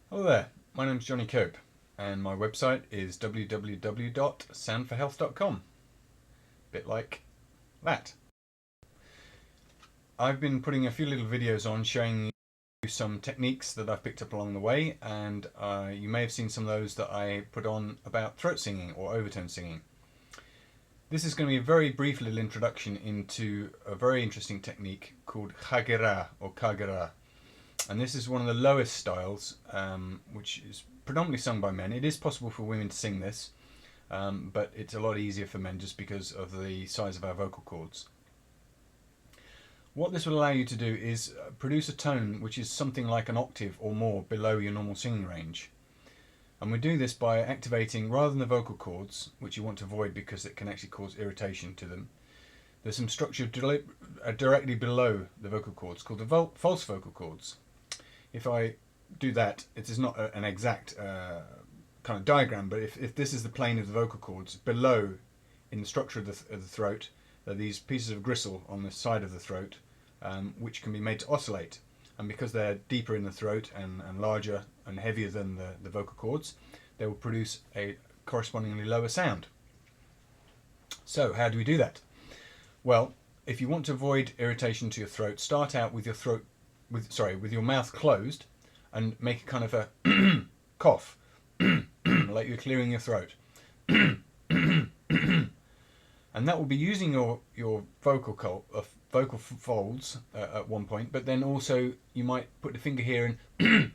Hello there, my name's Johnny Cope and my website is www.soundforhealth.com. Bit like that. I've been putting a few little videos on showing you some techniques that I've picked up along the way, and you may have seen some of those that I put on about throat singing or overtone singing. This is going to be a very brief little introduction into a very interesting technique called Khargyraa or Khargyraa. And this is one of the lowest styles, which is predominantly sung by men. It is possible for women to sing this, but it's a lot easier for men just because of the size of our vocal cords. What this will allow you to do is produce a tone which is something like an octave or more below your normal singing range. And we do this by activating, rather than the vocal cords, which you want to avoid because it can actually cause irritation to them, there's some structure directly below the vocal cords called the false vocal cords. If I do that, it is not an exact kind of diagram, but if this is the plane of the vocal cords, below in the structure of the throat are these pieces of gristle on the side of the throat, which can be made to oscillate. And because they're deeper in the throat and larger and heavier than the vocal cords, they will produce a correspondingly lower sound. So how do we do that? Well, if you want to avoid irritation to your throat, start out with your your mouth closed and make a kind of a cough, like you're clearing your throat. And that will be using your vocal folds at one point, but then also you might put the finger here and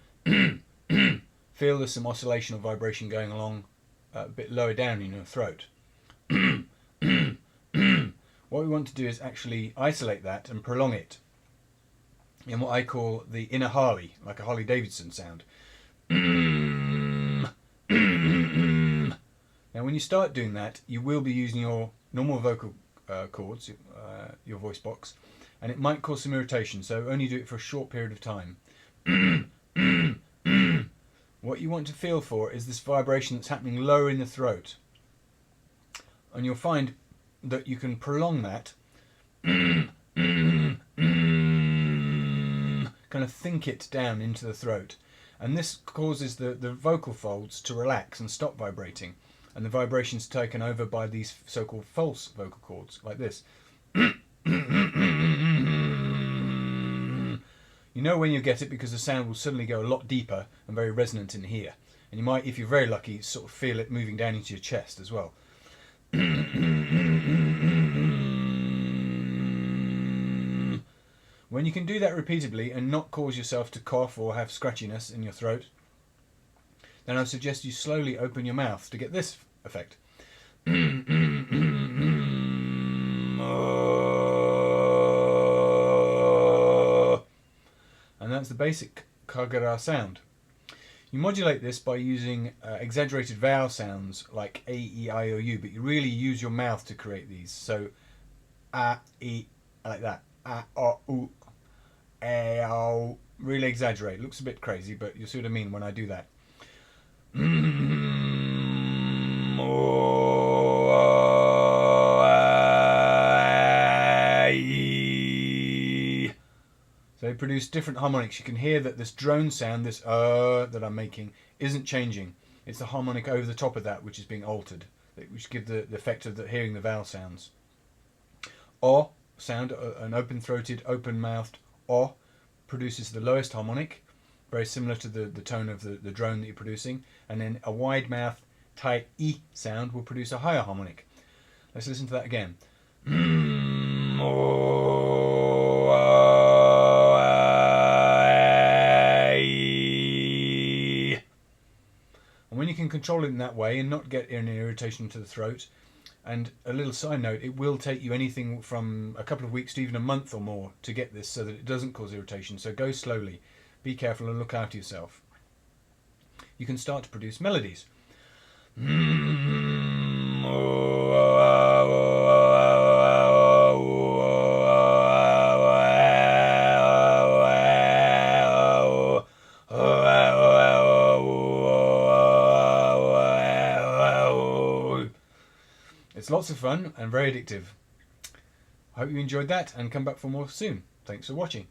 feel there's some oscillation or vibration going along a bit lower down in your throat. What we want to do is actually isolate that and prolong it in what I call the inner Harley, like a Harley Davidson sound. Now when you start doing that, you will be using your normal vocal cords, your voice box, and it might cause some irritation, so only do it for a short period of time. What you want to feel for is this vibration that's happening lower in the throat, and you'll find that you can prolong that, kind of think it down into the throat, and this causes the vocal folds to relax and stop vibrating, and the vibration's taken over by these so-called false vocal cords, like this. You know when you get it because the sound will suddenly go a lot deeper and very resonant in here, and you might, if you're very lucky, sort of feel it moving down into your chest as well. When you can do that repeatedly and not cause yourself to cough or have scratchiness in your throat, then I suggest you slowly open your mouth to get this effect. And that's the basic Khargyraa sound. You modulate this by using exaggerated vowel sounds like A, E, I, O, U, but you really use your mouth to create these. So, A, E, like that. A, O, U, A, O. Really exaggerate. It looks a bit crazy, but you'll see what I mean when I do that. So they produce different harmonics. You can hear that this drone sound, this that I'm making, isn't changing. It's the harmonic over the top of that which is being altered, which give the effect of hearing the vowel sounds. O sound, an open-throated, open-mouthed O, produces the lowest harmonic, very similar to the tone of the drone that you're producing, and then a wide-mouthed tight E sound will produce a higher harmonic. Let's listen to that again. And when you can control it in that way and not get any irritation to the throat, and a little side note, it will take you anything from a couple of weeks to even a month or more to get this so that it doesn't cause irritation. So go slowly, be careful and look after yourself. You can start to produce melodies. It's lots of fun and very addictive. I hope you enjoyed that and come back for more soon. Thanks for watching.